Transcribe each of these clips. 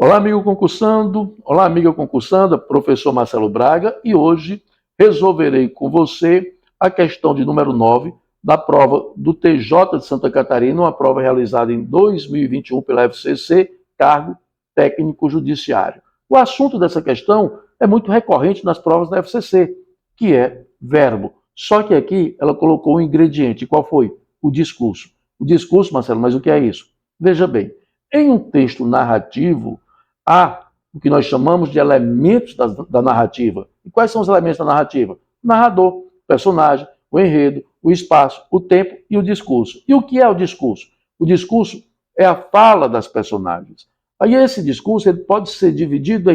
Olá, amigo concursando. Olá, amiga concursanda, professor Marcelo Braga, e hoje resolverei com você a questão de número 9 da prova do TJ de Santa Catarina, uma prova realizada em 2021 pela FCC, cargo técnico judiciário. O assunto dessa questão é muito recorrente nas provas da FCC, que é verbo. Só que aqui ela colocou um ingrediente. Qual foi? O discurso. O discurso, Marcelo, mas o que é isso? Veja bem, em um texto narrativo, há o que nós chamamos de elementos da narrativa. E quais são os elementos da narrativa? O narrador, o personagem, o enredo, o espaço, o tempo e o discurso. E o que é o discurso? O discurso é a fala das personagens. Aí esse discurso ele pode ser dividido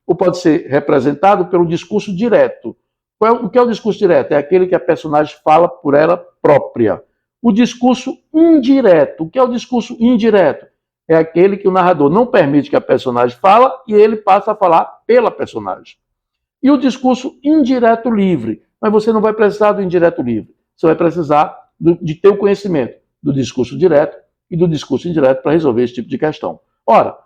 ou pode ser representado pelo discurso direto. O que é o discurso direto? É aquele que a personagem fala por ela própria. O discurso indireto. O que é o discurso indireto? É aquele que o narrador não permite que a personagem fala e ele passa a falar pela personagem. E o discurso indireto livre. Mas você não vai precisar do indireto livre. Você vai precisar de ter o conhecimento do discurso direto e do discurso indireto para resolver esse tipo de questão. Ora,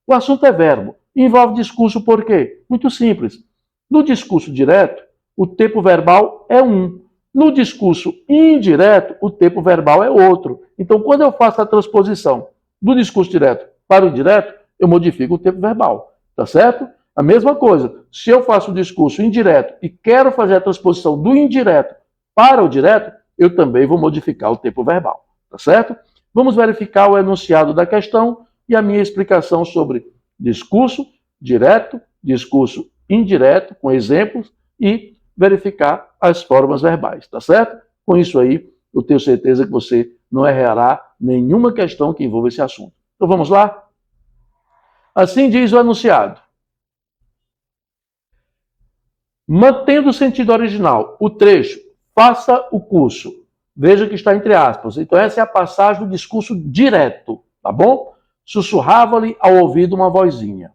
o assunto é verbo. Envolve discurso por quê? Muito simples. No discurso direto, o tempo verbal é um. No discurso indireto, o tempo verbal é outro. Então, quando eu faço a transposição do discurso direto para o indireto, eu modifico o tempo verbal, tá certo? A mesma coisa, se eu faço o discurso indireto e quero fazer a transposição do indireto para o direto, eu também vou modificar o tempo verbal, tá certo? Vamos verificar o enunciado da questão e a minha explicação sobre discurso direto, discurso indireto, com exemplos, e verificar as formas verbais, tá certo? Com isso aí, eu tenho certeza que você não errará nenhuma questão que envolva esse assunto. Então vamos lá? Assim diz o enunciado. Mantendo o sentido original, o trecho, faça o curso. Veja que está entre aspas. Então essa é a passagem do discurso direto, tá bom? Sussurrava-lhe ao ouvido uma vozinha.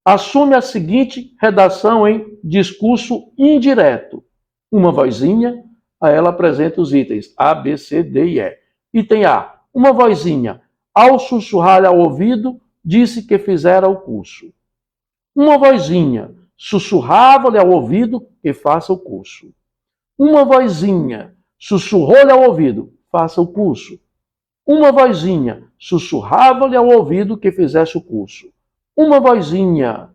Assume a seguinte redação em discurso indireto. Uma vozinha, a ela apresenta os itens A, B, C, D e E. Item A. Uma vozinha, ao sussurrar-lhe ao ouvido, disse que fizera o curso. Uma vozinha, sussurrava-lhe ao ouvido que faça o curso. Uma vozinha, sussurrou-lhe ao ouvido, faça o curso. Uma vozinha, sussurrava-lhe ao ouvido que fizesse o curso. Uma vozinha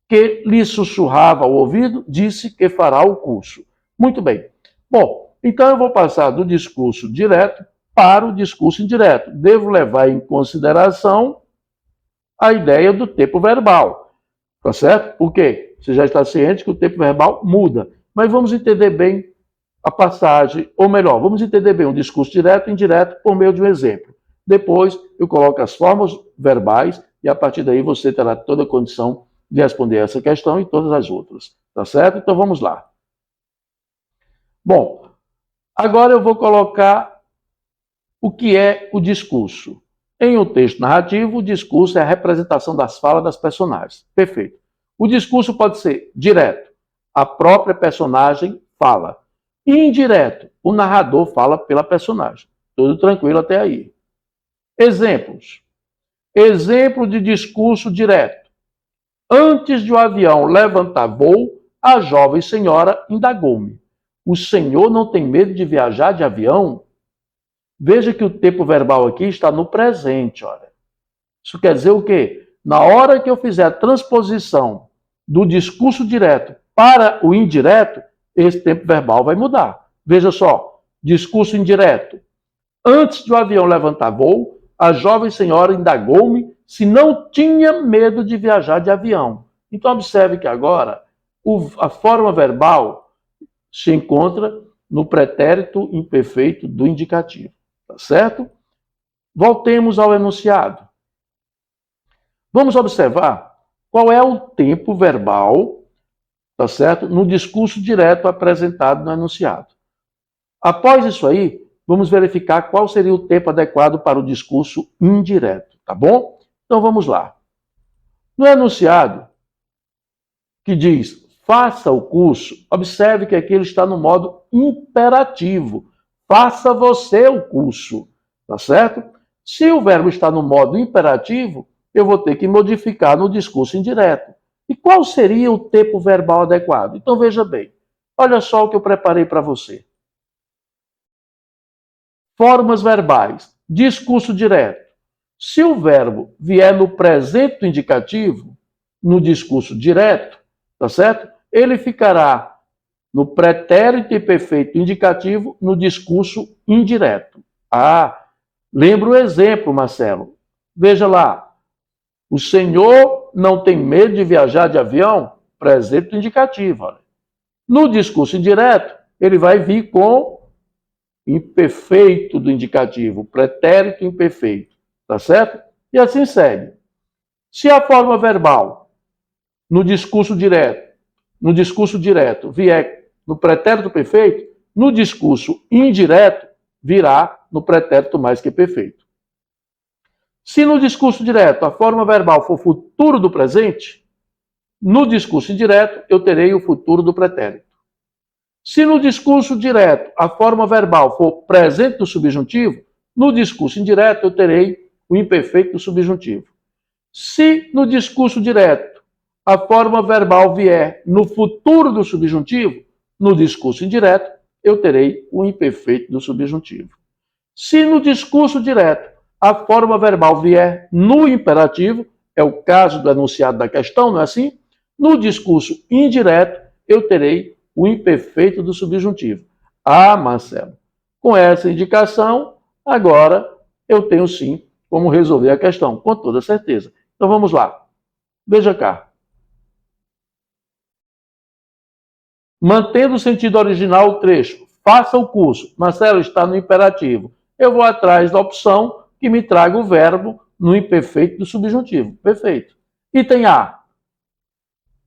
que lhe sussurrava ao ouvido disse que fará o curso. Muito bem. Bom, então eu vou passar do discurso direto para o discurso indireto. Devo levar em consideração a ideia do tempo verbal. Tá certo? Por quê? Você já está ciente que o tempo verbal muda. Mas vamos entender bem a passagem, ou melhor, vamos entender bem o discurso direto e indireto por meio de um exemplo. Depois eu coloco as formas verbais e a partir daí você terá toda a condição de responder essa questão e todas as outras. Tá certo? Então vamos lá. Bom, agora eu vou colocar o que é o discurso. Em um texto narrativo, o discurso é a representação das falas das personagens. Perfeito. O discurso pode ser direto, a própria personagem fala. Indireto, o narrador fala pela personagem. Tudo tranquilo até aí. Exemplos. Exemplo de discurso direto. Antes de o avião levantar voo, a jovem senhora indagou-me: o senhor não tem medo de viajar de avião? Veja que o tempo verbal aqui está no presente, olha. Isso quer dizer o quê? Na hora que eu fizer a transposição do discurso direto para o indireto, esse tempo verbal vai mudar. Veja só, discurso indireto. Antes de o avião levantar voo, a jovem senhora indagou-me se não tinha medo de viajar de avião. Então observe que agora a forma verbal se encontra no pretérito imperfeito do indicativo. Tá certo? Voltemos ao enunciado. Vamos observar qual é o tempo verbal, tá certo? No discurso direto apresentado no enunciado. Após isso aí, vamos verificar qual seria o tempo adequado para o discurso indireto, tá bom? Então vamos lá. No enunciado, que diz faça o curso, observe que aqui ele está no modo imperativo. Faça você o curso, tá certo? Se o verbo está no modo imperativo, eu vou ter que modificar no discurso indireto. E qual seria o tempo verbal adequado? Então veja bem, olha só o que eu preparei para você. Formas verbais. Discurso direto. Se o verbo vier no presente do indicativo, no discurso direto, tá certo? Ele ficará no pretérito imperfeito indicativo no discurso indireto. Ah, lembra o exemplo, Marcelo. Veja lá. O senhor não tem medo de viajar de avião? Presente indicativo. Olha. No discurso indireto, ele vai vir com imperfeito do indicativo, pretérito imperfeito. Tá certo? E assim segue. Se a forma verbal no discurso direto vier no pretérito perfeito, no discurso indireto virá no pretérito mais que perfeito. Se no discurso direto a forma verbal for futuro do presente, no discurso indireto eu terei o futuro do pretérito. Se no discurso direto a forma verbal for presente do subjuntivo, no discurso indireto eu terei o imperfeito do subjuntivo. Se no discurso direto a forma verbal vier no futuro do subjuntivo, no discurso indireto eu terei o imperfeito do subjuntivo. Se no discurso direto a forma verbal vier no imperativo, é o caso do enunciado da questão, não é assim? No discurso indireto eu terei o imperfeito do subjuntivo. Ah, Marcelo, com essa indicação, agora eu tenho sim como resolver a questão, com toda certeza. Então vamos lá. Veja cá. Mantendo o sentido original o trecho, faça o curso. Marcelo, está no imperativo. Eu vou atrás da opção que me traga o verbo no imperfeito do subjuntivo. Perfeito. Item A.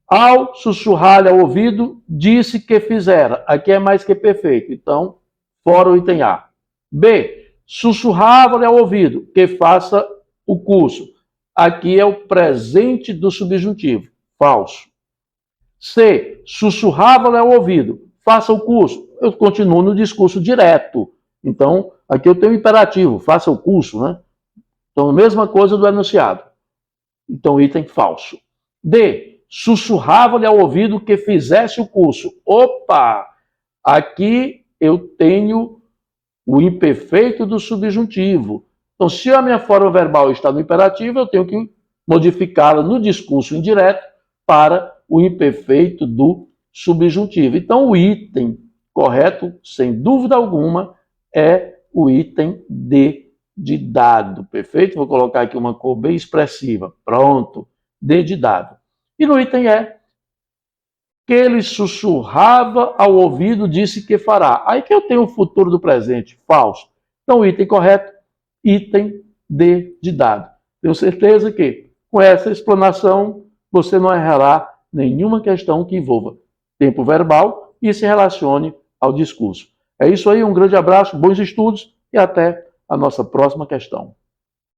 Ao sussurrar-lhe ao ouvido, disse que fizera. Aqui é mais que perfeito. Então, fora o item A. B. Sussurrava-lhe ao ouvido que faça o curso. Aqui é o presente do subjuntivo. Falso. C. Sussurrava-lhe ao ouvido. Faça o curso. Eu continuo no discurso direto. Então, aqui eu tenho o imperativo. Faça o curso, né? Então, a mesma coisa do enunciado. Então, item falso. D. Sussurrava-lhe ao ouvido que fizesse o curso. Opa! Aqui eu tenho o imperfeito do subjuntivo. Então, se a minha forma verbal está no imperativo, eu tenho que modificá-la no discurso indireto para o imperfeito do subjuntivo. Então, o item correto, sem dúvida alguma, é o item D de dado. Perfeito? Vou colocar aqui uma cor bem expressiva. Pronto. D de dado. E no item E, que ele sussurrava ao ouvido, disse que fará. Aí que eu tenho o futuro do presente. Falso. Então, o item correto, item D de dado. Tenho certeza que, com essa explanação, você não errará nenhuma questão que envolva tempo verbal e se relacione ao discurso. É isso aí, um grande abraço, bons estudos e até a nossa próxima questão.